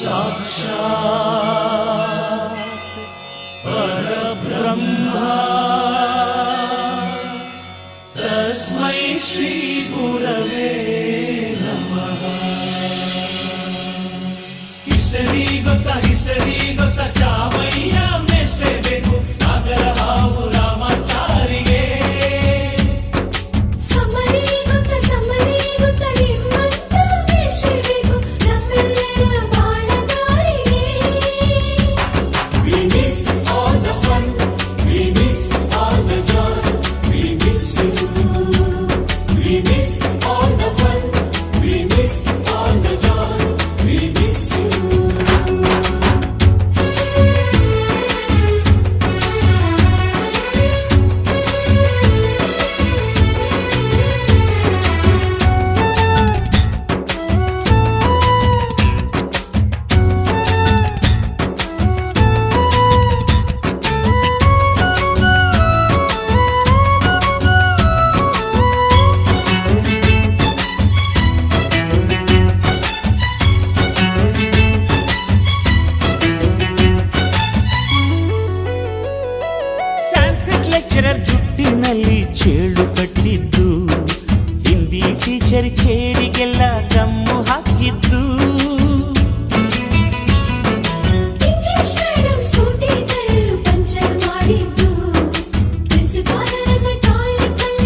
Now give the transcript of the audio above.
साक्षात् परब्रह्मा तस्मै श्री गुरवे नमः। हिस्टरी ಗೊತ್ತಾ ಚಾಮಯ್ಯ ಮೇಷ್ಟ್ರೆ ಬೇಕು ನಾಗರ ಹಾವು ರಾಮಾಚಾರಿಗೆ. ಸಮರಿ ಗೊತ್ತ ನಿಮ್ಮಂತ ಮೇಷ್ಟ್ರೆ ಬೇಕು ನಮ್ಮೆಲ್ಲರ ಬಾಳಗಾರಿಗೆ. We miss all the fun, we miss all the joy, we miss you. We miss all the fun, we miss all the joy, we miss you. Sanskrit lecturer ಜುಟ್ಟಿನಲ್ಲಿ ಚೇಳು ಕಟ್ಟಿದ್ದು, ಹಿಂದಿ ಟೀಚರ್ ಚೇರಿಗೆಲ್ಲ ಗಮ್ಮು ಹಾಕಿದ್ದು.